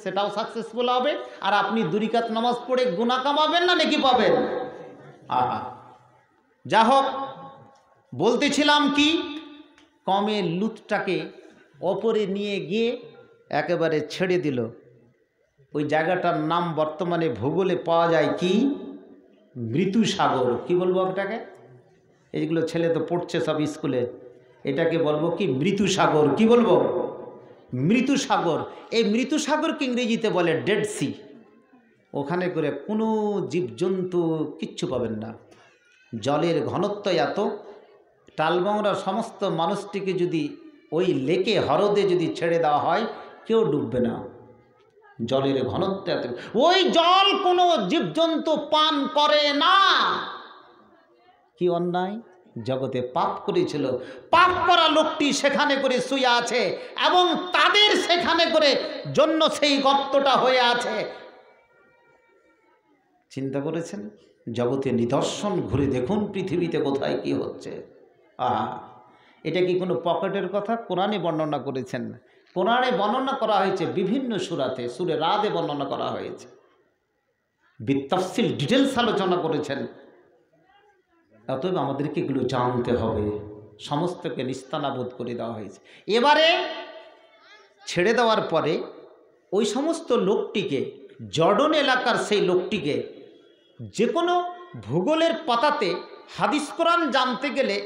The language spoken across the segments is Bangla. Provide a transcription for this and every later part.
সেটাও সাকসেসফুল হবে, আর আপনি 2 রাকাত নামাজ পড়ে গুনাহ কামাবেন না নেকি পাবেন। আহা, যা হোক, বলতেছিলাম কি, কমে লুতটাকে ওপরে নিয়ে গিয়ে একেবারে ছেড়ে দিল। ওই জায়গাটার নাম বর্তমানে ভূগোলে পাওয়া যায় কি, মৃত্যু সাগর। কি বলবো আপনাকে, এইগুলো ছেলে তো পড়ছে সব স্কুলে, এটাকে বলবো কি মৃত্যু সাগর। কি বলবো, মৃত্যু সাগর। এই মৃত্যু সাগরকে ইংরেজিতে বলে ডেড সি। ওখানে করে কোনো জীবজন্তু কিচ্ছু পাবেন না। জলের ঘনত্ব এত, টালবাংরা সমস্ত মানুষটিকে যদি ওই লেকে হ্রদে যদি ছেড়ে দেওয়া হয়, কেউ ডুববে না। জলের ঘনত্ব এত, ওই জল কোনো জীবজন্তু পান করে না। কি অন্যায়, জগতে পাপ করেছিল, পাপ করা লোকটি সেখানে করে শুয়ে আছে এবং তাদের সেখানে করে জন্য সেই গর্তটা হয়ে আছে। চিন্তা করেছেন, জগতে নিদর্শন ঘুরে দেখুন পৃথিবীতে কোথায় কি হচ্ছে। এটা কি কোনো পকেটের কথা? কোরআনে বর্ণনা করেছেন, কোরআনে বর্ণনা করা হয়েছে বিভিন্ন সূরাতে, সূরা রাদে বর্ণনা করা হয়েছে, বিতাফসিল ডিটেলস আলোচনা করেছেন। অতএব আমাদেরকে এগুলো জানতে হবে, সমস্তকে নিস্তানাবোধ করে দেওয়া হয়েছে। এবারে ছেড়ে দেওয়ার পরে ওই সমস্ত লোকটিকে, জর্ডন এলাকার সেই লোকটিকে, যে কোনো ভূগোলের পাতাতে হাদিস কোরআন জানতে গেলে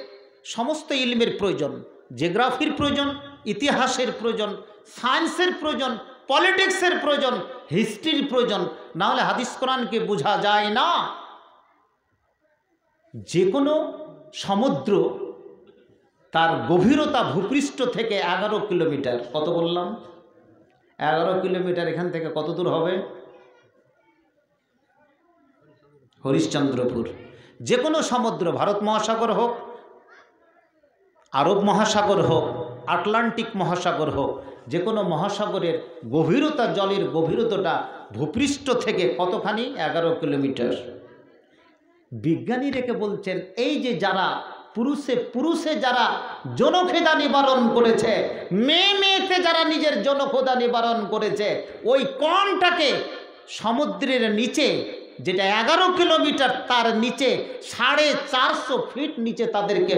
সমস্ত ইলমের প্রয়োজন, জিওগ্রাফির প্রয়োজন, ইতিহাসের প্রয়োজন, সায়েন্সের প্রয়োজন, পলিটিক্সের প্রয়োজন, হিস্ট্রির প্রয়োজন, না হলে হাদিস কোরআনকে বোঝা যায় না। যে কোনো সমুদ্র তার গভীরতা ভূপৃষ্ঠ থেকে 11 কিলোমিটার। কত বললাম? 11 কিলোমিটার। এখান থেকে কত দূর হবে? হরিশ্চন্দ্রপুর। যে কোনো সমুদ্র, ভারত মহাসাগর হোক, আরব মহাসাগর হোক, আটলান্টিক মহাসাগর হোক, যে কোনো মহাসাগরের গভীরতা, জলের গভীরতাটা ভূপৃষ্ঠ থেকে কতখানি? 11 কিলোমিটার। বিজ্ঞানী রেখে বলছেন, এই যে যারা পুরুষে যারা যৌনক্ষেদা নিবারণ করেছে, মেয়েতে যারা নিজের যৌনক্ষেদা নিবারণ করেছে, ওই কণটাকে সমুদ্রের নিচে, যেটা 11 কিলোমিটার, তার নিচে 450 ফিট নিচে তাদেরকে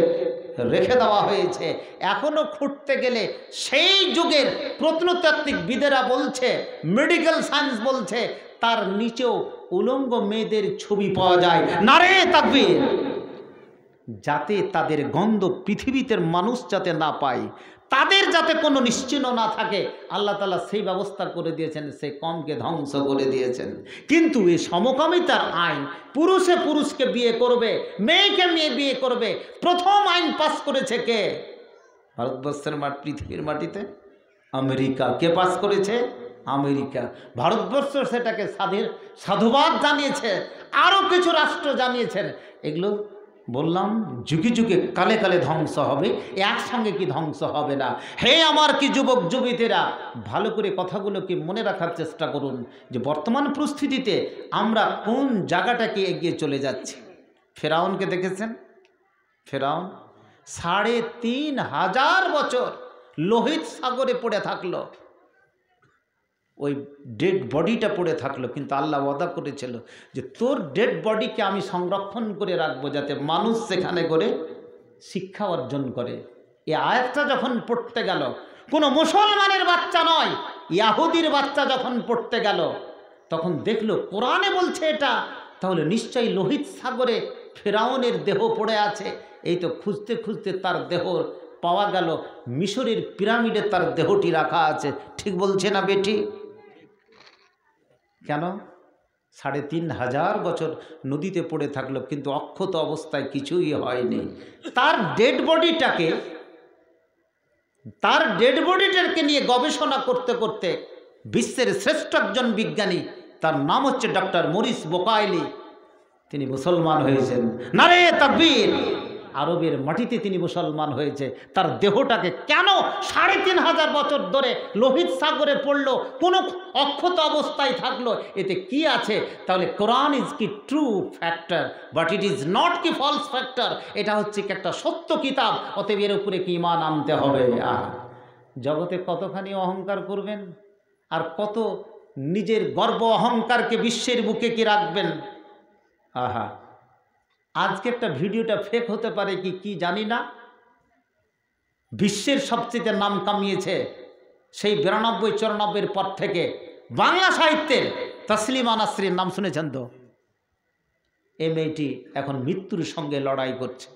রেখে দেওয়া হয়েছে। এখনো খুঁড়তে গেলে সেই যুগের প্রত্নতাত্ত্বিকবিদেরা বলছে, মেডিকেল সায়েন্স বলছে, তার নিচেও উলঙ্গ মেয়েদের ছবি পাওয়া যায়। নারে তাকবীর! যাতে তাদের গন্ধ পৃথিবীতে মানুষ যাতে না পায়, তাদের যাতে কোনো নিশ্চিহ্ন না থাকে, আল্লাহ তাআলা সেই ব্যবস্থা করে দিয়েছেন, সেই কমকে ধ্বংস করে দিয়েছেন। কিন্তু এই সমকামিতার আইন, পুরুষকে বিয়ে করবে, মেয়েকে মেয়ে বিয়ে করবে, প্রথম আইন পাস করেছে কে? ভারতবর্ষের পৃথিবীর মাটিতে আমেরিকা। কে পাস করেছে? আমেরিকা। ভারতবর্ষ সেটাকে সাধুবাদ জানিয়েছে, আরও কিছু রাষ্ট্র জানিয়েছেন। এগুলো বললাম যুগে যুগে কালে কালে ধ্বংস হবে, একসঙ্গে কি ধ্বংস হবে না। হে আমার কি যুবক যুবতীরা, ভালো করে কথাগুলোকে মনে রাখার চেষ্টা করুন যে বর্তমান পরিস্থিতিতে আমরা কোন জায়গাটাকে এগিয়ে চলে যাচ্ছি। ফেরাউনকে দেখেছেন? ফেরাউন 3500 বছর লোহিত সাগরে পড়ে থাকলো, ওই ডেড বডিটা পড়ে থাকলো, কিন্তু আল্লাহ ওয়াদা করেছিল যে তোর ডেড বডিকে আমি সংরক্ষণ করে রাখবো, যাতে মানুষ সেখানে করে শিক্ষা অর্জন করে। এই আয়াতটা যখন পড়তে গেল, কোনো মুসলমানের বাচ্চা নয়, ইয়াহুদির বাচ্চা যখন পড়তে গেল, তখন দেখলো কোরআনে বলছে এটা, তাহলে নিশ্চয়ই লোহিত সাগরে ফেরাউনের দেহ পড়ে আছে। এই তো খুঁজতে খুঁজতে তার দেহ পাওয়া গেল, মিশরের পিরামিডে তার দেহটি রাখা আছে। ঠিক বলছে না বেটি? কেন? 3500 বছর নদীতে পড়ে থাকলো, কিন্তু অক্ষত অবস্থায় কিছুই হয়নি। তার ডেড বডিটাকে নিয়ে গবেষণা করতে করতে বিশ্বের শ্রেষ্ঠ একজন বিজ্ঞানী, তার নাম হচ্ছে ডক্টর মরিস বোকাইলি, তিনি মুসলমান হয়েছেন। নারে তাকবীর! আরবের মাটিতে তিনি মুসলমান হয়েছে। তার দেহটাকে কেন 3500 বছর ধরে লোহিত সাগরে পড়লো, কোনো অক্ষত অবস্থায় থাকলো, এতে কি আছে? তাহলে কোরআন ইজ কি true factor, but it is not কি ফলস ফ্যাক্টর। এটা হচ্ছে কি একটা সত্য কিতাব, অতএব এর উপরে কি ঈমান আনতে হবে। জগতে কতখানি অহংকার করবেন, আর কত নিজের গর্ব অহংকারকে বিশ্বের বুকে কি রাখবেন? আহা, আজকে একটা ভিডিওটা ফেক হতে পারে কি জানি না, বিশ্বের সবচেয়ে নাম কামিয়েছে সেই 92-94 পর থেকে বাংলা সাহিত্যের তসলিমা নাসরিন, নাম শুনেছেন তো? এই মেয়েটি এখন মৃত্যুর সঙ্গে লড়াই করছে।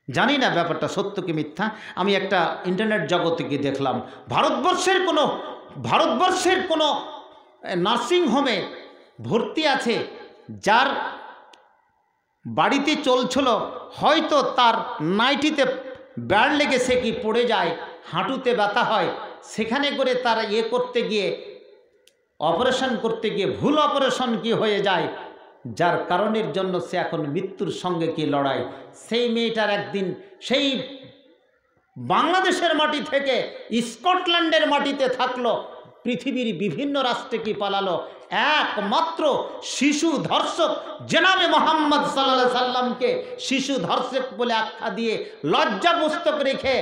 জানি না ব্যাপারটা সত্য কি মিথ্যা, আমি একটা ইন্টারনেট জগতে গিয়ে দেখলাম ভারতবর্ষের কোনো নার্সিংহোমে ভর্তি আছে, যার বাড়িতে চলছিল, হয়তো তার নাইটিতে ব্যাড় লেগে সে কি পড়ে যায়, হাঁটুতে ব্যথা হয়, সেখানে করে তার করতে গিয়ে অপারেশন করতে গিয়ে ভুল অপারেশন কি হয়ে যায়, যার কারণের জন্য সে এখন মৃত্যুর সঙ্গে কি লড়াই। সেই মেয়েটার একদিন সেই বাংলাদেশের মাটি থেকে স্কটল্যান্ডের মাটিতে থাকলো, পৃথিবীর বিভিন্ন রাষ্ট্রে কি পালালো, একমাত্র শিশু ধর্ষক জনাবে মোহাম্মদ সাল্লাল্লাহু আলাইহি সাল্লামকে শিশু ধর্ষক বলে আখ্যা দিয়ে লজ্জা পুস্তক রেখে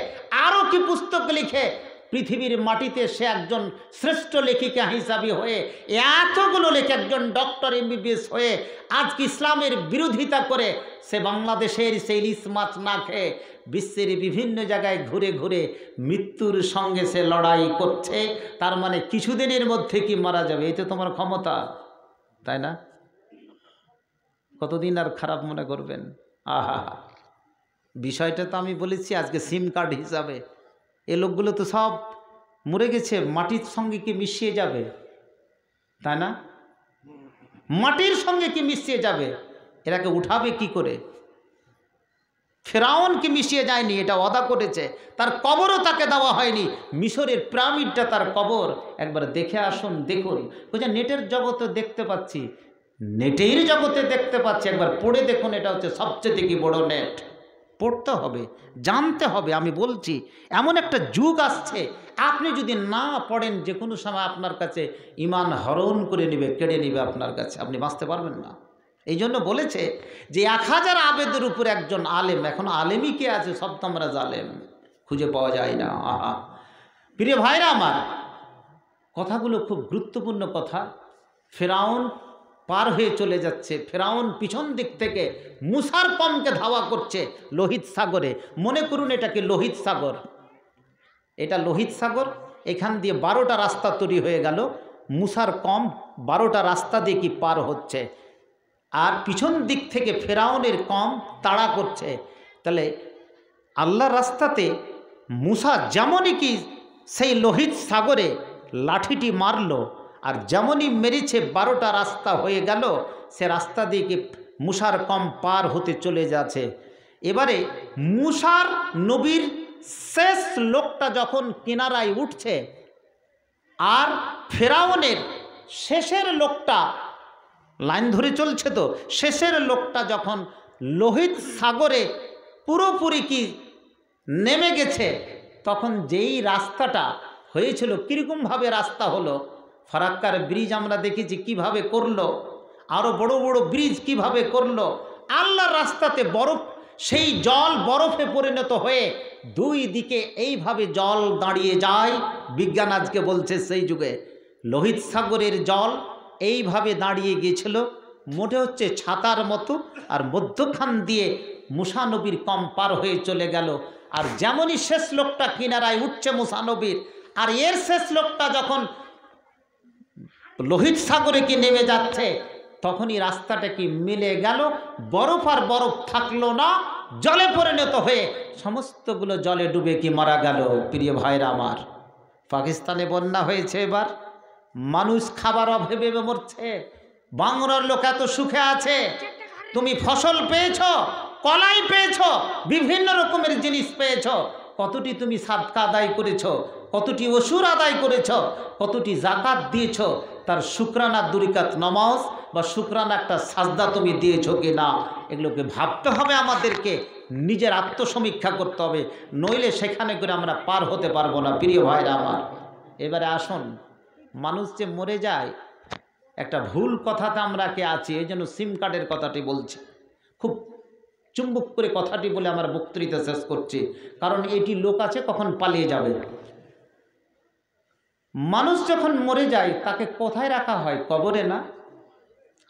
আরও কি পুস্তক লিখে পৃথিবীর মাটিতে সে একজন শ্রেষ্ঠ লেখিকা হিসাবে হয়ে এতগুলো লেখে একজন ডক্টর MBBS হয়ে আজকে ইসলামের বিরোধিতা করে সে বাংলাদেশের সেই ইলিশ মাছ না খেয়ে বিশ্বের বিভিন্ন জায়গায় ঘুরে ঘুরে মৃত্যুর সঙ্গে সে লড়াই করছে। তার মানে কিছুদিনের মধ্যে কি মারা যাবে, এই তো তোমার ক্ষমতা, তাই না? কতদিন আর খারাপ মনে করবেন? আহা, বিষয়টা তো আমি বলেছি আজকে সিম কার্ড হিসাবে। এ লোকগুলো তো সব মরে গেছে, মাটির সঙ্গে কি মিশিয়ে যাবে, তাই না? মাটির সঙ্গে কি মিশিয়ে যাবে, এরাকে উঠাবে কি করে? ফেরাউন কি মিশিয়ে যায়নি, এটা ওয়াদা করেছে, তার কবরও তাকে দেওয়া হয়নি। মিশরের পিরামিডটা তার কবর, একবার দেখে আসুন, দেখুন। বলছে নেটের জগতে দেখতে পাচ্ছি, নেটের জগতে দেখতে পাচ্ছি, একবার পড়ে দেখুন, এটা হচ্ছে সবচেয়ে কি বড় নেট। পড়তে হবে, জানতে হবে। আমি বলছি এমন একটা যুগ আসছে, আপনি যদি না পড়েন যে কোনো সময় আপনার কাছে ঈমান হরণ করে নেবে, কেড়ে নেবে আপনার কাছে, আপনি বাঁচতে পারবেন না। এই জন্য বলেছে যে 1000 আবেদের উপর একজন আলেম, এখন আলেমই কে আছে, সব তো আমরা জালেম, খুঁজে পাওয়া যায় না। আহা, প্রিয় ভাইরা আমার, কথাগুলো খুব গুরুত্বপূর্ণ কথা। ফেরাউন পার হয়ে চলে যাচ্ছে, ফেরাউন পিছন দিক থেকে মুসার কমকে ধাওয়া করছে লোহিত সাগরে। মনে করুন এটাকে লোহিত সাগর, এটা লোহিত সাগর, এখান দিয়ে 12টা রাস্তা তৈরি হয়ে গেল। মুসার কম 12টা রাস্তা দিয়ে কি পার হচ্ছে, আর পিছন দিক থেকে ফেরাউনের কম তাড়া করছে। তাহলে আল্লাহর রাস্তাতে মুসা যেমনই কি সেই লোহিত সাগরে লাঠিটি মারল, আর যেমনই মেরেছে 12টা রাস্তা হয়ে গেল, সে রাস্তা দিয়ে কি মুসার কম পার হতে চলে যাচ্ছে। এবারে মুসার নবীর শেষ লোকটা যখন কিনারায় উঠছে, আর ফেরাউনের শেষের লোকটা লাইন ধরে চলছে, তো শেষের লোকটা যখন লোহিত সাগরে পুরোপুরি কি নেমে গেছে, তখন যেই রাস্তাটা হয়েছিল, কীরকমভাবে রাস্তা হলো, ফারাক্কার ব্রিজ আমরা দেখেছি কিভাবে করলো, আরও বড় বড় ব্রিজ কিভাবে করলো। আল্লাহর রাস্তাতে বরফ, সেই জল বরফে পরিণত হয়ে দুই দিকে এইভাবে জল দাঁড়িয়ে যায়। বিজ্ঞান আজকে বলছে সেই যুগে লোহিত সাগরের জল এইভাবে দাঁড়িয়ে গিয়েছিল, মোটে হচ্ছে ছাতার মতো, আর মধ্যখান দিয়ে মুসা নবীর কম পার হয়ে চলে গেল। আর যেমনই শেষ লোকটা কিনারায় উঠছে মুসা নবীর, আর এর শেষ লোকটা যখন লোহিত সাগরে কি নেমে যাচ্ছে, তখনই রাস্তাটা কি মিলে গেল, বরফ আর বরফ থাকলো না, জলে পরিণত হয়ে সমস্তগুলো জলে ডুবে কি মারা গেল। প্রিয় ভাইরা আমার, পাকিস্তানে বন্যা হয়েছে, এবার মানুষ খাবার অভাবে মরছে, বাংলার লোক এত সুখে আছে। তুমি ফসল পেয়েছ, কলাই পেয়েছ, বিভিন্ন রকমের জিনিস পেয়েছ, কতটি তুমি সাদকা আদায় করেছ, কতটি ওসুর আদায় করেছ, কতটি জাকাত দিয়েছ, তার শুকরানা দুরিকাত নামাজ বা শুকরানা একটা সাজদা তুমি দিয়েছ কি না, এগুলোকে ভাবতে হবে আমাদেরকে, নিজের আত্মসমীক্ষা করতে হবে, নইলে সেখানে করে আমরা পার হতে পারবো না। প্রিয় ভাইরা আমার, এবারে আসুন, মানুষ যে মরে যায়, একটা ভুল কথাতে আমরা কে আছি, এই জন্য সিম কার্ডের কথাটি বলছি, খুব চুম্বক করে কথাটি বলে আমার বক্তৃতা শেষ করছি, কারণ এটি লোক আছে কখন পালিয়ে যাবে। মানুষ যখন মরে যায় তাকে কোথায় রাখা হয়? কবরে না?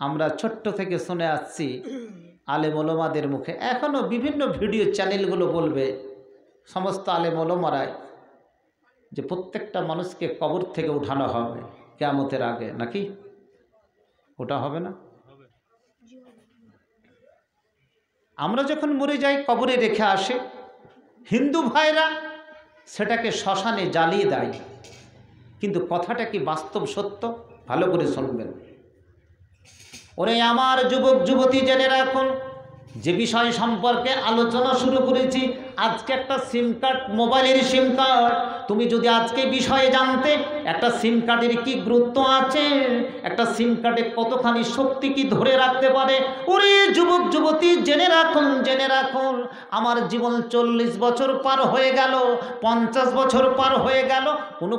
আমরা ছোট্ট থেকে শুনে আসছি আলেম ওলামাদের মুখে, এখনও বিভিন্ন ভিডিও চ্যানেলগুলো বলবে, সমস্ত আলেম ওলামারাই, যে প্রত্যেকটা মানুষকে কবর থেকে উঠানো হবে কিয়ামতের আগে, নাকি? ওটা হবে না? আমরা যখন মরে যাই কবরে রেখে আসে, হিন্দু ভাইরা সেটাকে শ্মশানে জ্বালিয়ে দেয়। কিন্তু কথাটা কি বাস্তব সত্য? ভালো করে শুনবেন। ওরে আমার যুবক যুবতী, জেনে রাখুন, যে বিষয় সম্পর্কে আলোচনা শুরু করেছি, আজকে একটা সিম কার্ড, মোবাইলের সিম কার্ড, তুমি যদি আজকে বিষয়ে জানতে একটা সিম কার্ডের কি গুরুত্ব আছে, একটা সিম কার্ডে কতখানি শক্তি কি ধরে রাখতে পারে, ওরে যুবক যুবতী জেনে রাখুন, জেনে রাখুন। আমার জীবন 40 বছর পার হয়ে গেল, 50 বছর পার হয়ে গেল,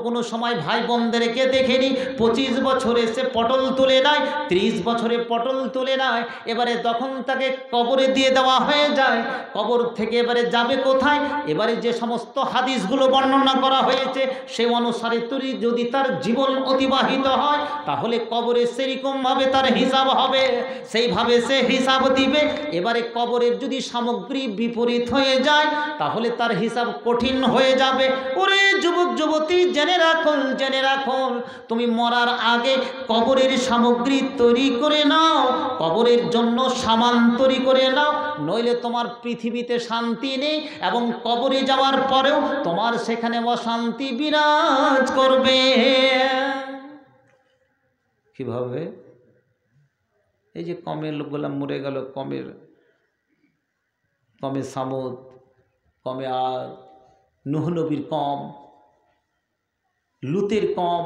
কোনো সময় ভাই বোনদেরকে দেখিনি 25 বছরে এসে পটল তুলে নেয়, 30 বছরে পটল তুলে নেয়, এবারে তখন তাকে কবরে দিয়ে দেওয়া হয়ে যায়। কবর থেকে এবারে যাবে কোথায়? এবারে যে সমস্ত হাদিসগুলো বর্ণনা করা হয়েছে সে অনুসারে যদি তার জীবন অতিবাহিত হয়, তাহলে কবরে সেরকমভাবে তার হিসাব হবে, সেইভাবে সে হিসাব দিবে। এবারে কবরের যদি সামগ্রী বিপরীত হয়ে যায় তাহলে তার হিসাব কঠিন হয়ে যাবে। ওরে যুবক যুবতী জেনে রাখুন, জেনে রাখুন, তুমি মরার আগে কবরের সামগ্রী তৈরি করে নাও, কবরের জন্য সামান তৈরি করে নাও, নইলে তোমার পৃথিবীতে শান্তি নেই এবং কবরে যাওয়ার পরেও তোমার সেখানে অশান্তি বিরাজ করবে। কিভাবে? এই যে কমের লোকগুলা মরে গেল, কমে সামুদ, কমে আর নূহ নবীর কম, লুতের কম,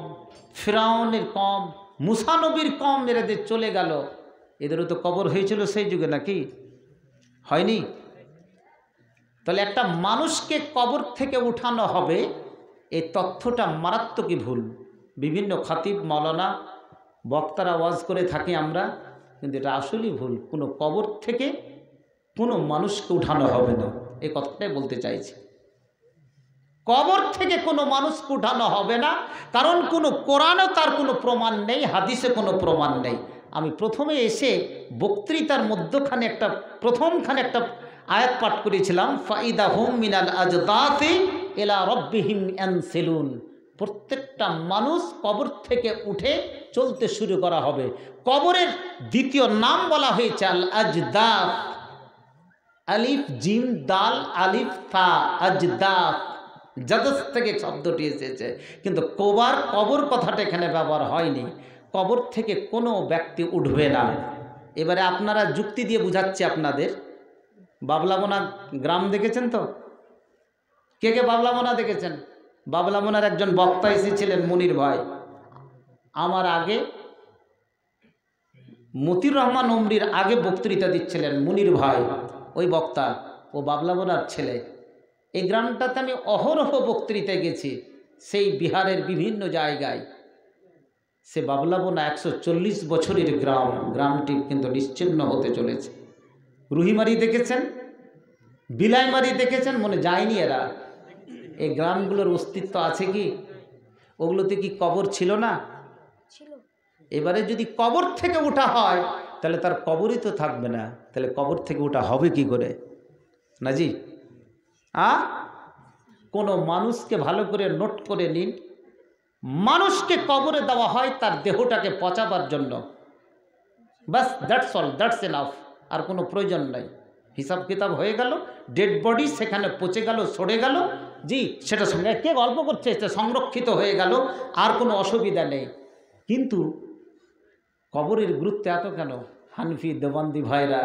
ফিরাউনের কম, মুসা নবীর কম, এদের চলে গেল। এদেরও তো কবর হয়েছিল সেই যুগে, নাকি হয়নি? তাহলে একটা মানুষকে কবর থেকে উঠানো হবে, এই তথ্যটা মারাত্মকই ভুল। বিভিন্ন খাতিব, মাওলানা, বক্তারা ওয়াজ করে থাকি আমরা, কিন্তু এটা আসলেই ভুল। কোনো কবর থেকে কোনো মানুষকে উঠানো হবে না, এই কথাটাই বলতে চাইছি। কবর থেকে কোনো মানুষকে উঠানো হবে না, কারণ কোনো কোরআনে তার কোনো প্রমাণ নেই, হাদিসে কোনো প্রমাণ নেই। আমি প্রথমে এসে বক্তৃতার মধ্যখানে প্রথমখানে একটা আয়াত পাঠ করেছিলাম, ফাইদা হুম মিনাল আজদাতি ইলা রব্বিহিম ইয়ানসিলুন। প্রত্যেকটা মানুষ কবর থেকে উঠে চলতে শুরু করা হবে। কবরের দ্বিতীয় নাম বলা হয়েছে আল আজদাত, আলিফ জিম দাল আলিফ তা, আজদাত, জাদস থেকে শব্দটি এসেছে, কিন্তু কবর কথাটা এখানে ব্যবহার হয়নি। কবর থেকে কোনো ব্যক্তি উঠবে না। এবারে আপনারা যুক্তি দিয়ে বুঝাচ্ছি আপনাদের। বাবলামোনা গ্রাম দেখেছেন তো? কে কে বাবলামোনা দেখেছেন? বাবলামোনার একজন বক্তা এসেছিলেন, মুনির ভাই, আমার আগে, মতিউর রহমান উমরির আগে বক্তৃতা দিচ্ছিলেন মুনির ভাই, ওই বক্তা, ও বাবলামোনার ছেলে। এই গ্রামটাতে আমি অহরহ বক্তৃতায় গেছি, সেই বিহারের বিভিন্ন জায়গায়। সে বাবলামোনা 140 বছরের গ্রাম, গ্রামটি কিন্তু নিশ্চিহ্ন হতে চলেছে। রুহিমারি দেখেছেন, বিলাইমারি দেখেছেন, মনে যায়নি এরা। এই গ্রামগুলোর অস্তিত্ব আছে কি? ওগুলোতে কি কবর ছিল না? এবারে যদি কবর থেকে ওঠা হয় তাহলে তার কবরই তো থাকবে না, তাহলে কবর থেকে ওঠা হবে কি করে? না জি, কোনো মানুষকে ভালো করে নোট করে নিন, মানুষকে কবরে দেওয়া হয় তার দেহটাকে পচাবার জন্য, বাস, দ্যাটস অল, দ্যাটস এনাফ, আর কোনো প্রয়োজন নাই। হিসাব কিতাব হয়ে গেল, ডেড বডি সেখানে পচে গেল, সরে গেল, জি, সেটা সঙ্গে কে গল্প করছে, এটা সংরক্ষিত হয়ে গেল, আর কোনো অসুবিধা নেই। কিন্তু কবরের গুরুত্ব এত কেন? হানফি, দেওবন্দি ভাইরা,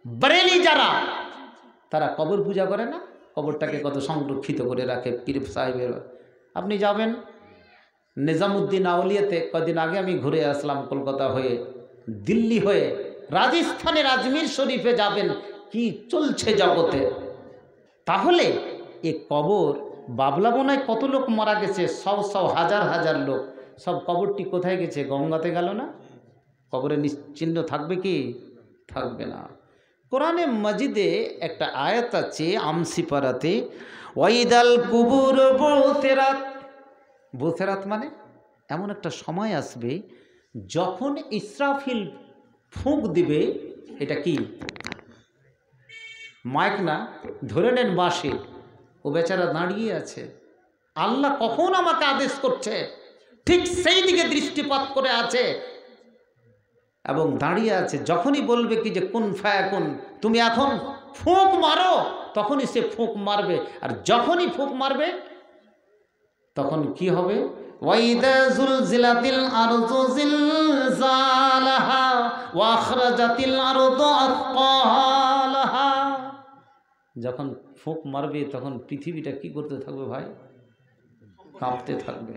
বরেলি যারা, তারা কবর পূজা করে না? কবরটাকে কত সংরক্ষিত করে রাখে পীর সাহেবের। আপনি যাবেন নিজামুদ্দিন আউলিয়াতে, কদিন আগে আমি ঘুরে আসলাম কলকাতা হয়ে, দিল্লি হয়ে, রাজস্থানের আজমির শরীফে যাবেন, কি চলছে জগতে। তাহলে এ কবর, বাবলামোনায় কত লোক মারা গেছে, সব হাজার হাজার লোক, সব কবরটি কোথায় গেছে? গঙ্গাতে গেল না? কবরে নিশ্চিহ্ন থাকবে কি? থাকবে না। কোরআনে মাজিদে একটা আয়াত আছে আমসি পারাতে, ওয়াইদাল কুবুর বুতিরাত, বুসরাত মানে এমন একটা সময় আসবে যখন ইসরাফিল ফুঁক দিবে। এটা কি মাইক না, ধরে নেন বাঁশি। ও বেচারা দাঁড়িয়ে আছে, আল্লাহ কখন আমাকে আদেশ করছে ঠিক সেই দিকে দৃষ্টিপাত করে আছে এবং দাঁড়িয়ে আছে। যখনই বলবে কি যে কুন ফায়াকুন, তুমি এখন ফুঁক মারো, তখনই সে ফুঁক মারবে। আর যখনই ফুঁক মারবে তখন কি হবে? ওয়াইদা যুলজিলাতিল আরদু জিলজালাহা ওয়া আখরাজাতিল আরদু আথকালাহা। যখন ফুঁক মারবে তখন পৃথিবীটা কি করতে থাকবে ভাই? কাঁপতে থাকবে।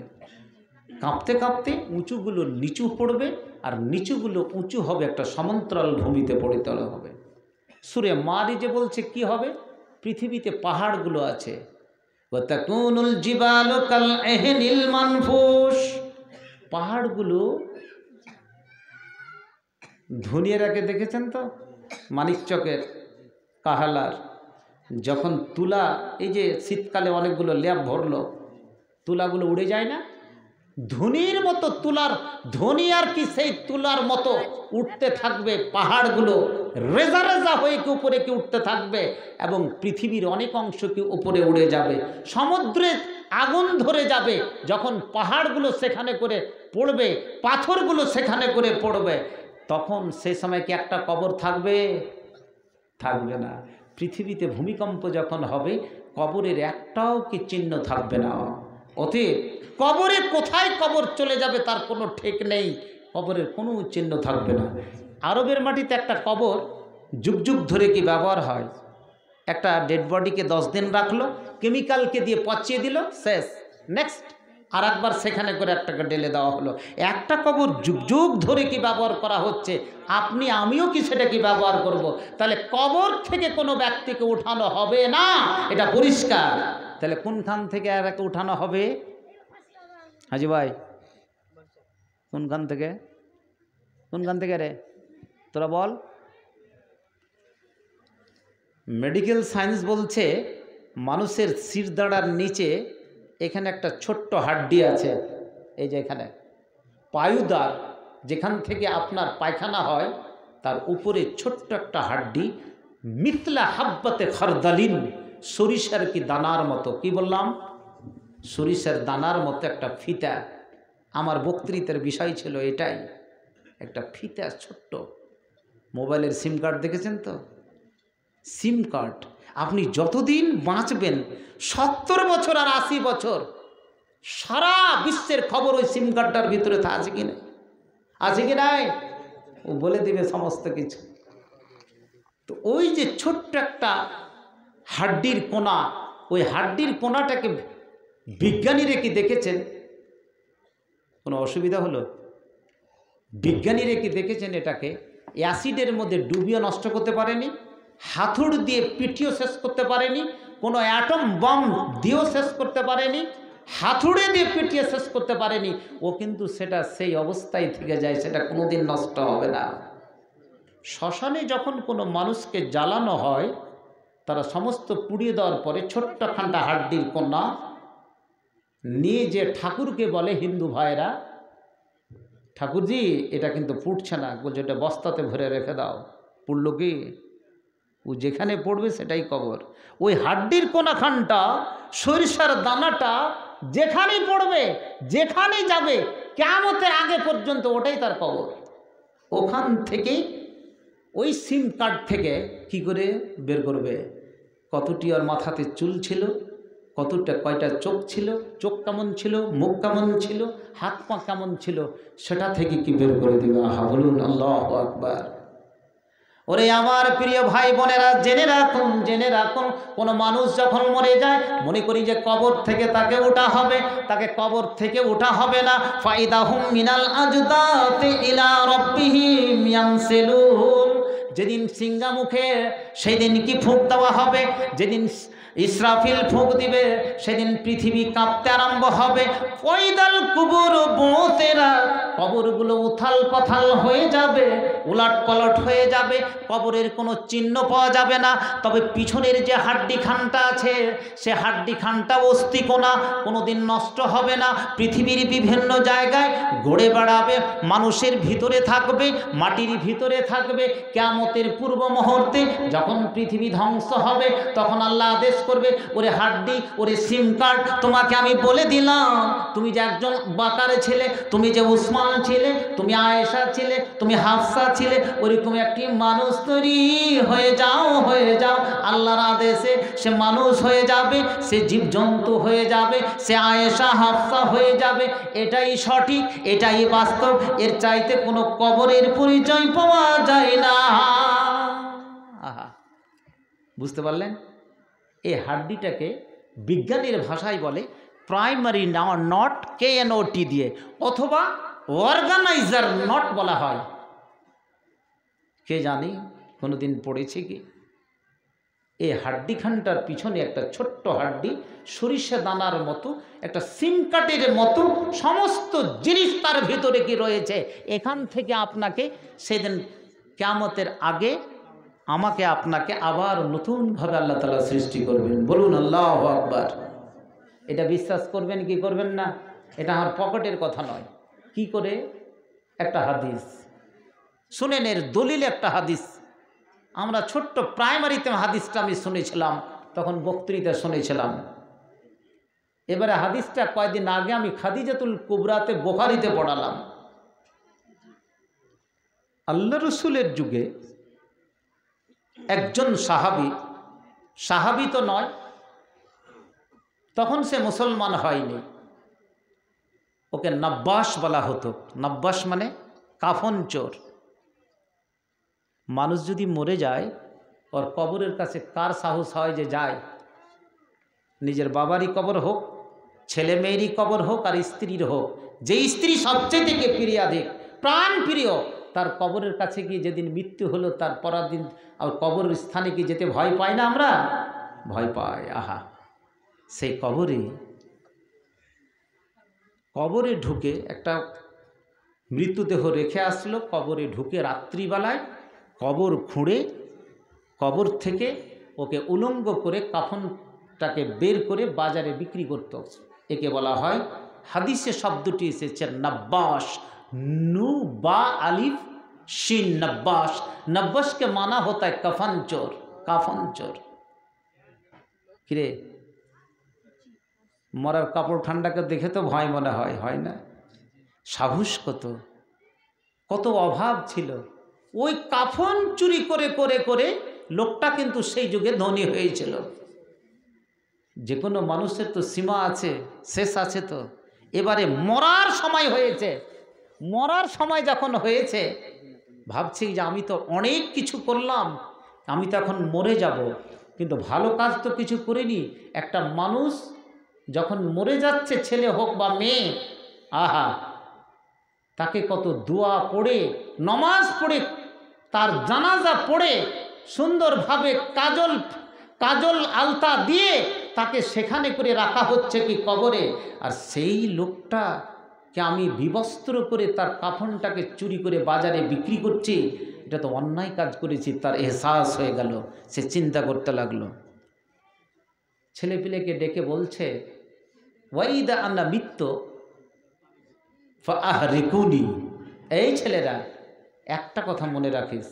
কাঁপতে কাঁপতে উঁচুগুলো নিচু পড়বে আর নিচুগুলো উঁচু হবে, একটা সমান্তরাল ভূমিতে পরিণত হবে। সূরা মারিজে বলছে কি হবে? পৃথিবীতে পাহাড়গুলো আছে, ওয়াতাকুনুল জিবালু কাল ইহনিল মানফুশ। পাহাড়গুলো ধনিয়ে রাখে, দেখেছেন তো মানিকচকের কাহালার যখন তুলা, এই যে শীতকালে অনেকগুলো ল্যাব ভরলো, তুলাগুলো উড়ে যায় না? ধনির মতো তুলার ধনি আর কি সেই তুলার মতো উঠতে থাকবে। পাহাড়গুলো রেজা রেজা হয়ে কি উপরে কি উঠতে থাকবে এবং পৃথিবীর অনেক অংশ কি উপরে উড়ে যাবে। সমুদ্রে আগুন ধরে যাবে যখন পাহাড়গুলো সেখানে করে পড়বে, পাথরগুলো সেখানে করে পড়বে। তখন সেই সময় কি একটা কবর থাকবে? থাকবে না। পৃথিবীতে ভূমিকম্প যখন হবে কবরের একটাও কি চিহ্ন থাকবে না। অতএব কবরে কোথায় কবর চলে যাবে তার কোনো ঠিক নেই, কবরের কোনো চিহ্ন থাকবে না। আরবের মাটিতে একটা কবর যুগ যুগ ধরে কি ব্যবহার হয়? একটা ডেড বডিকে 10 দিন রাখলো, কেমিক্যালকে দিয়ে পচিয়ে দিল, শেষ, নেক্সট আর একবার সেখানে করে একটাকে ঢেলে দেওয়া হলো। একটা কবর যুগ যুগ ধরে কি ব্যবহার করা হচ্ছে, আপনি আমিও কি সেটা কি ব্যবহার করব। তাহলে কবর থেকে কোনো ব্যক্তিকে উঠানো হবে না, এটা পরিষ্কার। তাহলে কোনখান থেকে আর একে উঠানো হবে? হাজি ভাই কোনখান থেকে? কোনখান থেকে রে তোরা বল? মেডিকেল সায়েন্স বলছে মানুষের শিরদাঁড়ার নিচে এখানে একটা ছোট্ট হাড্ডি আছে, এই যে এখানে পায়ুদার, যেখান থেকে আপনার পায়খানা হয় তার উপরে ছোট্ট একটা হাড্ডি, মিথলা হাব্বাতে খরদালিন, সরিষার কি দানার মতো। কি বললাম? সরিষার দানার মতো একটা ফিতা। আমার বক্তৃতার বিষয় ছিল এটাই, একটা ফিতা ছোট্ট। মোবাইলের সিম কার্ড দেখেছেন তো? সিম কার্ড, আপনি যতদিন বাঁচবেন 70 বছর আর 80 বছর, সারা বিশ্বের খবর ওই সিম কার্ডটার ভিতরে তা আছে কি না? আছে কি নাই? ও বলে দেবে সমস্ত কিছু। তো ওই যে ছোট্ট একটা হাড্ডির কোনা, ওই হাড্ডির কোনাটাকে বিজ্ঞানীরা কি দেখেছেন? কোনো অসুবিধা হলো? বিজ্ঞানীরা কি দেখেছেন? এটাকে অ্যাসিডের মধ্যে ডুবিয়ে নষ্ট করতে পারেনি, হাতুড় দিয়ে পিটিও শেষ করতে পারেনি, কোনো অ্যাটম বম দিয়েও শেষ করতে পারেনি, হাতুড়ে দিয়ে পিটিয়ে শেষ করতে পারেনি। ও কিন্তু সেটা সেই অবস্থায় থেকে যায়, সেটা কোনোদিন নষ্ট হবে না। শ্মশানে যখন কোনো মানুষকে জ্বালানো হয়, তারা সমস্ত পুড়িয়ে দেওয়ার পরে ছোট্টখানটা হাড্ডির কোনা নিয়ে যে ঠাকুরকে বলে হিন্দু ভাইরা, ঠাকুরজি এটা কিন্তু ফুটছে না, বলছে এটা বস্তাতে ভরে রেখে দাও। পুড়ল কি? ও যেখানে পড়বে সেটাই কবর। ওই হাড্ডির কোনাখানটা, সরিষার দানাটা যেখানেই পড়বে, যেখানেই যাবে, কিয়ামতের আগে পর্যন্ত ওটাই তার কবর। ওখান থেকে ওই সিম কার্ড থেকে কি করে বের করবে কতটি ওর মাথাতে চুল ছিল, কয়টা চোখ ছিল, চোখ কেমন ছিল, মুখ কেমন ছিল, হাত পা কেমন ছিল, সেটা থেকে কি বের করে দেবে? আহা বলুন আল্লাহু আকবার। ওরে আমার প্রিয় ভাই বোনেরা, জেনে রাখুন, জেনে রাখুন, কোনো মানুষ যখন মরে যায় মনে করি যে কবর থেকে তাকে ওঠা হবে, তাকে কবর থেকে ওঠা হবে না। ফাইদাহুম মিনাল আজদাতি ইলা রাব্বিহিম ইয়ানসিলুন। যেদিন সিঙ্গা মুখে সেদিন কি ফুঁক দেওয়া হবে, যেদিন ইসরাফিল ফুঁক দিবে, সেদিন পৃথিবী কাঁপতে আরম্ভ হবে। ওয়াইদাল কুবুর বুতিরাত, কবরগুলো উথাল পাথাল হয়ে যাবে, উলট পালট হয়ে যাবে, কবরের কোনো চিহ্ন পাওয়া যাবে না। তবে পিছনের যে হাড্ডি খানটা আছে, সে হাড্ডি খানটা অস্থিকোনা কোনোদিন নষ্ট হবে না। পৃথিবীর বিভিন্ন জায়গায় ঘুরে বেড়াবে, মানুষের ভিতরে থাকবে, মাটির ভিতরে থাকবে। কিয়ামতের পূর্ব মুহূর্তে যখন পৃথিবী ধ্বংস হবে, তখন আল্লাহ আদেশ করবে, ওরে হাড্ডি, ওরে সিম কার্ড, তোমাকে আমি বলে দিলাম, তুমি যে একজন বাকারে ছেলে, তুমি যে উসমান ছিলে, তুমি আয়েশা ছিলে, তুমি হাফসা ছিলে, ওইরকম একটি মানুষ তৈরি হয়ে যাও, হয়ে যাও। আল্লাহর আদেশে সে মানুষ হয়ে যাবে, সে জীবজন্তু হয়ে যাবে, সে আয়েশা হাফসা হয়ে যাবে। এটাই সঠিক, এটাই বাস্তব। এর চাইতে কোনো কবরের পরিচয় পাওয়া যায় না। আহা, বুঝতে পারলেন? এই হাড্ডিটাকে বিজ্ঞানীর ভাষায় বলে প্রাইমারি নট, KNOT দিয়ে, অথবা অর্গানাইজার নট বলা হয়। কে জানি কোনোদিন পড়েছে কি? এই হাড্ডিখানটার পিছনে একটা ছোট্ট হাড্ডি, সরিষা দানার মতো, একটা সিম কার্ডের মতো সমস্ত জিনিস তার ভিতরে কি রয়েছে। এখান থেকে আপনাকে সেদিন কিয়ামতের আগে আমাকে আপনাকে আবার নতুনভাবে আল্লাহ তাআলা সৃষ্টি করবেন। বলুন আল্লাহু আকবার। এটা বিশ্বাস করবেন কি করবেন না? এটা আমার পকেটের কথা নয়। কি করে? একটা হাদিস শুনেন, এর দলিল একটা হাদিস। আমরা ছোট্ট প্রাইমারিতে হাদিসটা আমি শুনেছিলাম, তখন বক্তৃতা শুনেছিলাম। এবারে হাদিসটা কয়েকদিন আগে আমি খাদিজাতুল কুবরাতে বুখারীতে পড়ালাম। আল্লাহ রসুলের যুগে একজন সাহাবী তো নয়, তখন সে মুসলমান হয়নি, ওকে নব্বাস বলা হতো। নব্বাস মানে কাফন চোর। মানুষ যদি মরে যায়, ওর কবরের কাছে কার সাহস হয় যে যায়? নিজের বাবারই কবর হোক, ছেলে মেয়েরই কবর হোক, আর স্ত্রীর হোক, যে স্ত্রী সবচেয়ে থেকে প্রিয়াধিক, প্রাণ প্রিয়, তার কবরের কাছে গিয়ে যেদিন মৃত্যু হলো, তার পরের দিন আর কবর স্থানে কি যেতে ভয় পাই না আমরা? ভয় পাই। আহা, সেই কবরে ঢুকে একটা মৃতদেহ রেখে আসলো, কবরে ঢুকে রাত্রিবেলায় কবর খুঁড়ে কবর থেকে ওকে উলঙ্গ করে কাফনটাকে বের করে বাজারে বিক্রি করত। একে বলা হয়, হাদিসে শব্দটি এসেছে নব্বাস, নু বা আলিফ শিন, नब्बास। नब्बास के माना होता है कफन चोर, काफन चोर। किरे मरार कापड़ ठांडा के देखे तो भय मने হয় না? সাহস কত অভাব ছিল। ওই কাফন চুরি করে করে করে লোকটা কিন্তু সেই যুগে ধনী হয়েছিল। যে কোনো মানুষের তো সীমা আছে, শেষ আছে। তো এবারে মরার সময় হয়েছে। মরার সময় যখন হয়েছে, ভাবছি যে আমি তো অনেক কিছু করলাম, আমি তো এখন মরে যাব, কিন্তু ভালো কাজ তো কিছু করিনি। একটা মানুষ যখন মরে যাচ্ছে, ছেলে হোক বা মেয়ে, আহা, তাকে কত দোয়া পড়ে, নমাজ পড়ে, তার জানাজা পড়ে, সুন্দরভাবে কাজল আলতা দিয়ে তাকে সেখানে করে রাখা হচ্ছে কি কবরে। আর সেই লোকটাকে আমি বিবস্ত্র করে তার কাফনটাকে চুরি করে বাজারে বিক্রি করছি, এটা তো অন্যায় কাজ করেছি। তার এহসাস হয়ে গেল, সে চিন্তা করতে লাগলো। ছেলেপিলেকে ডেকে বলছে, ওয়াইদা আন্না মিত্ত ফাহরিকুনি, এই ছেলেরা একটা কথা মনে রাখিস,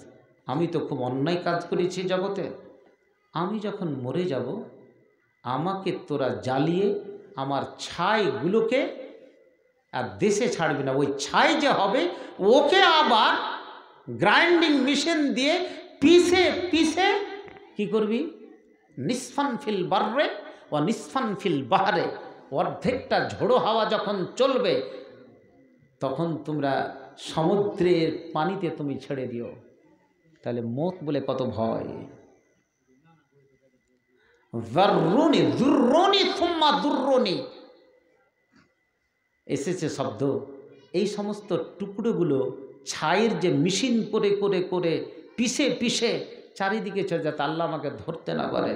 আমি তো খুব অন্যায় কাজ করেছি জগতে। আমি যখন মরে যাব, আমাকে তোরা জ্বালিয়ে আমার ছাইগুলোকে আর দেশে ছাড়বি না। ওই ছাই যে হবে, ওকে আবার গ্রাইন্ডিং মেশিন দিয়ে পিষে পিষে কি করবি? নিসফান ফিল বাররে ও নিসফান ফিল বাহারে, অর্ধেকটা ঝোড়ো হাওয়া যখন চলবে, তখন তোমরা সমুদ্রের পানিতে তুমি ছেড়ে দিও। তাহলে মত বলে কত ভয়। যাররুনি যুররুনি সুম্মা দুররুনি এসেছে শব্দ। এই সমস্ত টুকরোগুলো ছাইয়ের যে মেশিন করে করে করে পিষে পিষে চারিদিকে চলে যাতে আল্লাহ আমাকে ধরতে না পারে।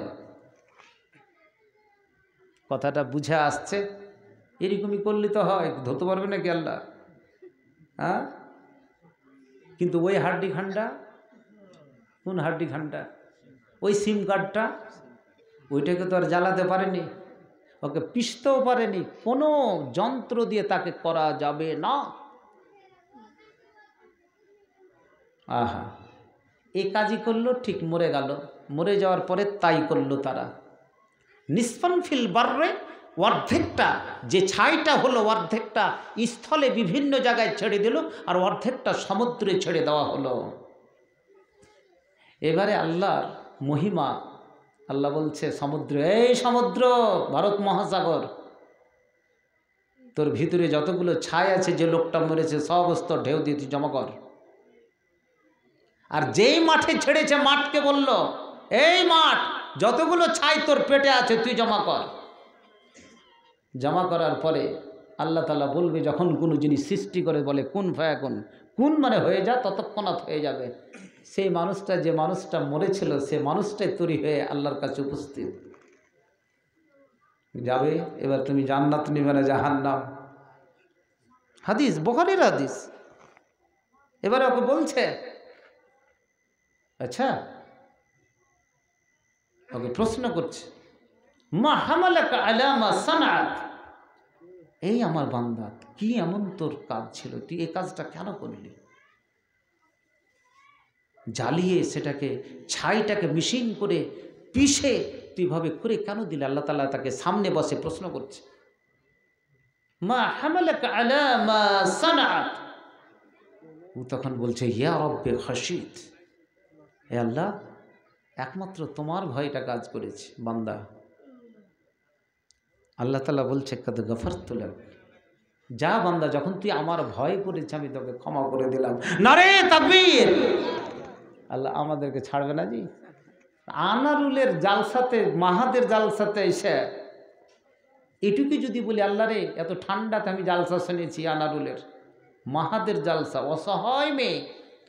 কথাটা বুঝে আসছে? এরকমই করলে তো হয়, ধরতে পারবে নাকি আল্লাহ? হ্যাঁ, কিন্তু ওই হাড্ডি খান্ডা, কোন হাড্ডি খান্ডা? ওই সিম কার্ডটা, ওইটাকে তো আর জ্বালাতে পারেনি, ওকে পিষতেও পারেনি, কোনো যন্ত্র দিয়ে তাকে করা যাবে না। আহা, এই কাজই করলো, ঠিক মরে গেল। মরে যাওয়ার পরে তাই করলো তারা। নিসফান ফিল বাররে, অর্ধেকটা যে ছাইটা হলো, অর্ধেকটা স্থলে বিভিন্ন জায়গায় ছেড়ে দিল, আর অর্ধেকটা সমুদ্রে ছেড়ে দেওয়া হলো। এবারে আল্লাহর মহিমা, আল্লাহ বলছে সমুদ্র, এই সমুদ্র, ভারত মহাসাগর, তোর ভিতরে যতগুলো ছাই আছে, যে লোকটা মরেছে সমস্ত ঢেউ দিয়ে তুই জমা কর। আর যেই মাঠে ছেড়েছে, মাঠকে বলল, এই মাঠ, যতগুলো ছাই তোর পেটে আছে তুই জমা কর। জমা করার পরে আল্লাহ তাআলা বলবে, যখন কোনো জিনিস সৃষ্টি করে বলে কুন ফায়াকুন, কুন মানে হয়ে যা, ততক্ষণাৎ হয়ে যাবে। সেই মানুষটা, যে মানুষটা মরেছিল, সে মানুষটাই তৈরি হয়ে আল্লাহর কাছে উপস্থিত যাবে। এবার তুমি জান্নাত নিবে না জাহান্নাম? হাদিস, বুখারীর হাদিস। এবারে ওকে বলছে, আচ্ছা, ওকে প্রশ্ন করছে, মা হামালাকা আলা মা সানাত, এই আমার বান্দা, কি এমন তোর কাজ ছিল, তুই এই কাজটা কেন করলি? জ্বালিয়ে সেটাকে, ছাইটাকে মিশিং করে পিষে তুই ভাবে করে কেন দিলে? আল্লাহ তাআলা তাকে সামনে বসে প্রশ্ন করছে, মা হামালাকা আলা মা সানাত। ও তখন বলছে, ইয়া রব্বে খাশিত, হে আল্লাহ, একমাত্র তোমার ভয়টা কাজ করেছে বান্দা। আল্লাহ তাআলা বলছে, কদ গফরতু লাক, যা বান্দা, যখন তুই আমার ভয় করেছিস আমি তোকে ক্ষমা করে দিলাম। নারে তাকবীর! আল্লাহ আমাদেরকে ছাড়বে না জি। আনারুলের জালসাতে, মাহাদের জালসাতে এসে এটুকু যদি বলি, আল্লাহ রে, এত ঠান্ডাতে আমি জালসা শুনেছি আনারুলের, মাহাদের জালসা, অসহায় মেয়ে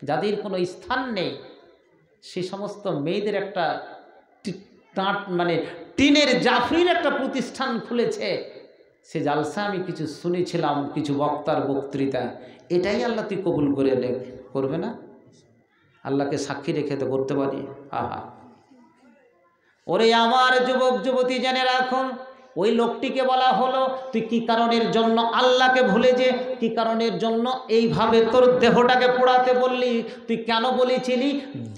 যাদের কোনো স্থান নেই, সে সমস্ত মেয়েদের একটা মানে টিনের জাফরির একটা প্রতিষ্ঠান খুলেছে, সে জালসা আমি কিছু শুনেছিলাম, কিছু বক্তার বক্তৃতা। এটাই আল্লাহ তুই কবুল করে নে, করবে না? আল্লাহকে সাক্ষী রেখে তো করতে পারি। আহা, ওরে আমার যুবক যুবতী, জেনে রাখুন, ওই লোকটিকে বলা হলো, তুই কি কারণের জন্য আল্লাহকে ভুলে, যে কি কারণের জন্য এইভাবে তোর দেহটাকে পোড়াতে বললি? তুই কেন বলেছিলি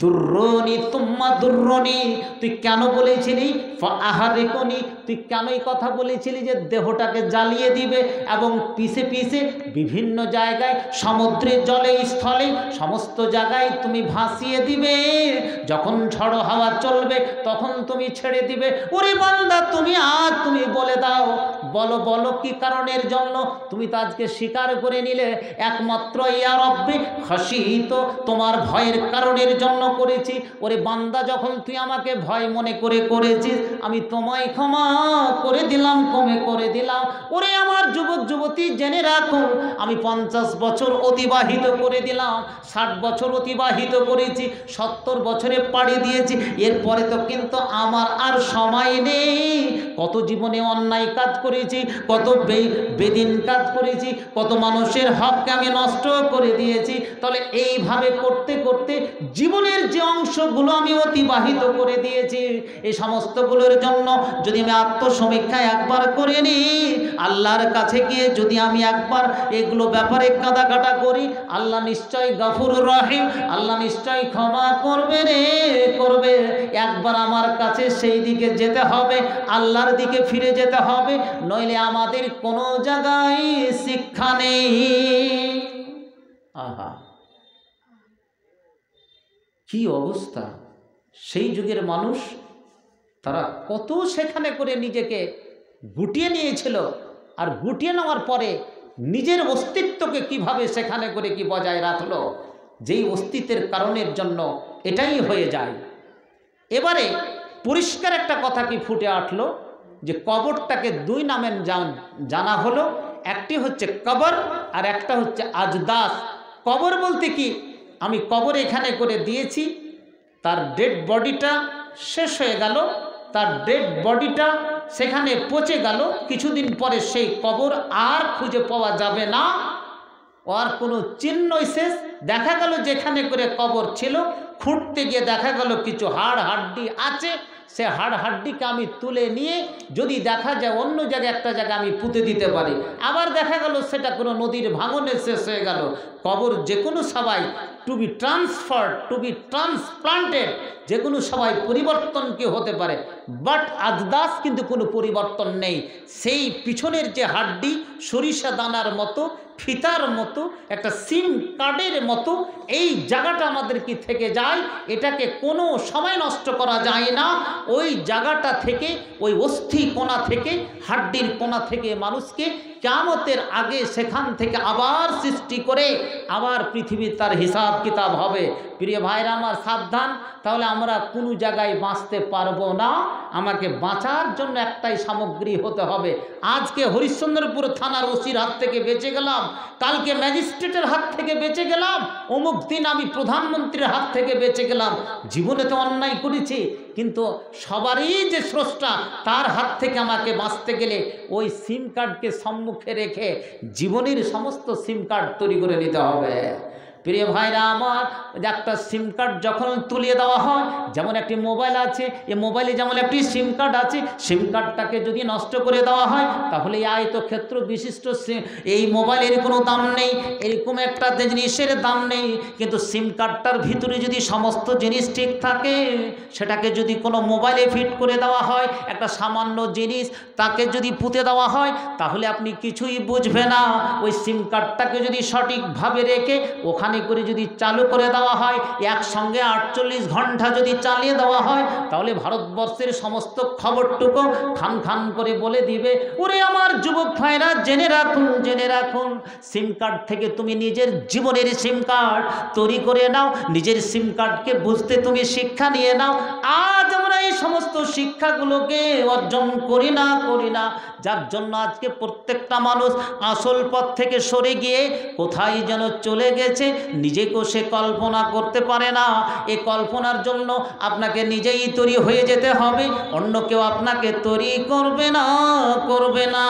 দুর্রনি তুম্মা দুর্রনি? তুই কেন বলেছিলি ফাআহারিকুনি? তুই কেন এই কথা বলেছিলি যে দেহটাকে জ্বালিয়ে দিবে এবং পিছে পিছে বিভিন্ন জায়গায়, সমুদ্রে, জলে, স্থলে, সমস্ত জায়গায় তুমি ভাসিয়ে দিবে? যখন ঝড়ো হাওয়া চলবে তখন তুমি ছেড়ে দিবে। ওরে বান্দা, তুমি আজ তুমি বলে দাও, বলো বলো, কি কারণের জন্য? তুমি তো আজকে স্বীকার করে নিলে একমাত্র ইয়া রব্বি খাশিত, তোমার ভয়ের কারণের জন্য করেছি। ওরে বান্দা, যখন তুই আমাকে ভয় মনে করে করেছিস, আমি তোমায় ক্ষমা করে দিলাম, কমে করে দিলাম। ওরে আমার যুবক যুবতী, জেনে রাখো, আমি 50 বছর অতিবাহিত করে দিলাম, 60 বছর অতিবাহিত করেছি, 70 বছরে পাড়ি দিয়েছি, এরপরে তো কিন্তু আমার আর সময় নেই। কত জীবনে অন্যায় কাজ করেছি, কত বেদিন কাজ করেছি, কত মানুষের হককে আমি নষ্ট করে দিয়েছি। তাহলে এইভাবে করতে করতে জীবনের যে অংশগুলো আমি অতিবাহিত করে দিয়েছি, এই সমস্তগুলোর জন্য যদি আমি আত্মসমীক্ষায় একবার করে নিই, আল্লাহর কাছে গিয়ে যদি আমি একবার এগুলো ব্যাপারে কাঁদাকাটা করি, আল্লাহ নিশ্চয় গফুরুর রহিম, আল্লাহ নিশ্চয় ক্ষমা করবে রে, করবে। একবার আমার কাছে সেই দিকে যেতে হবে, আল্লাহর দিকে ফিরে যেতে হবে, নইলে আমাদের কোনো জায়গায় শিক্ষা নেই। আহা, কি অবস্থা! সেই যুগের মানুষ, তারা কত সেখানে করে নিজেকে গুটিয়ে নিয়েছিল, আর গুটিয়ে নেওয়ার পরে নিজের অস্তিত্বকে কিভাবে সেখানে করে কি বজায় রাখলো, যেই অস্তিত্বের কারণের জন্য এটাই হয়ে যায়। এবারে পরিষ্কার একটা কথা কি ফুটে উঠলো, যে কবরটাকে দুই নামে জানা হলো, একটি হচ্ছে কবর আর একটা হচ্ছে আজদাস। কবর বলতে কি, আমি কবর এখানে করে দিয়েছি, তার ডেড বডিটা শেষ হয়ে গেল, তার ডেড বডিটা সেখানে পচে গেল, কিছুদিন পরে সেই কবর আর খুঁজে পাওয়া যাবে না, আর কোনো চিহ্নই শেষ। দেখা গেল যেখানে করে কবর ছিল, খুঁড়তে গিয়ে দেখা গেল কিছু হাড় হাড্ডি আছে, সে হাড় হাড্ডিকে আমি তুলে নিয়ে যদি দেখা যায় অন্য জায়গায় একটা জায়গায় আমি পুঁতে দিতে পারি। আবার দেখা গেল সেটা কোনো নদীর ভাঙনে শেষ হয়ে গেল। কবর যে কোনো সবাই to be transferred, to be transplanted, যে কোনো সবাই পরিবর্তন কি হতে পারে, বাট আজদাস কিন্তু কোনো পরিবর্তন নেই। সেই পিছনের যে হাড্ডি সরিষা দানার মতো, ফিতার মতো, একটা সিম কার্ডের মতো এই জায়গাটা আমাদের কি থেকে যায়, এটাকে কোনো সময় নষ্ট করা যায় না। ওই জায়গাটা থেকে, ওই অস্থি কোণা থেকে, হাড্ডির কোণা থেকে মানুষকে কিয়ামতের আগে সেখান থেকে আবার সৃষ্টি করে আবার পৃথিবীর তার হিসাব কিতাব হবে। প্রিয় ভাইরা আমার, সাবধান। তাহলে আমরা কোনো জায়গায় বাঁচতে পারবো না। আমাকে বাঁচার জন্য একটাই সামগ্রী হতে হবে। আজকে হরিশ্চন্দ্রপুর থানার ওসির হাত থেকে বেঁচে গেলাম, কালকে ম্যাজিস্ট্রেটের হাত থেকে বেঁচে গেলাম, অমুক দিন আমি প্রধানমন্ত্রীর হাত থেকে বেঁচে গেলাম। জীবনে তো অন্যায় করেছি, কিন্তু সবারই যে স্রষ্টা, তার হাত থেকে আমাকে বাঁচতে গেলে ওই সিম কার্ডকে সম্মুখে রেখে জীবনের সমস্ত সিম কার্ড তৈরি করে নিতে হবে। প্রিয় ভাইরা আমার, একটা সিম কার্ড যখন তুলিয়ে দেওয়া হয়, যেমন একটি মোবাইল আছে, এই মোবাইলে যেমন একটি সিম কার্ড আছে, সিম কার্ডটাকে যদি নষ্ট করে দেওয়া হয় তাহলে এই আয়তক্ষেত্র বিশিষ্ট এই মোবাইলের কোনো দাম নেই, এরকম একটা জিনিসের দাম নেই। কিন্তু সিম কার্ডটার ভিতরে যদি সমস্ত জিনিস ঠিক থাকে, সেটাকে যদি কোনো মোবাইলে ফিট করে দেওয়া হয়, একটা সামান্য জিনিস তাকে যদি পুঁতে দেওয়া হয়, তাহলে আপনি কিছুই বুঝবে না। ওই সিম কার্ডটাকে যদি সঠিকভাবে রেখে ওখানে করে যদি চালু করে দেওয়া হয়, একসঙ্গে 48 ঘন্টা যদি চালিয়ে দেওয়া হয়, তাহলে ভারতবর্ষের সমস্ত খবরটুকু খান খান করে বলে দিবে। ওরে আমার যুবক ভাইরা, জেনে রাখুন, জেনে রাখুন, সিম কার্ড থেকে তুমি নিজের জীবনের সিম কার্ড তৈরি করে নাও, নিজের সিম কার্ডকে বুঝতে তুমি শিক্ষা নিয়ে নাও। আজ আমরা এই সমস্ত শিক্ষাগুলোকে অর্জন করি না, যার জন্য আজকে প্রত্যেকটা মানুষ আসল পথ থেকে সরে গিয়ে কোথায় যেন চলে গেছে, নিজেকেও সে কল্পনা করতে পারে না। এই কল্পনার জন্য আপনাকে নিজেই তৈরি হয়ে যেতে হবে, অন্য কেউ আপনাকে তৈরি করবে না।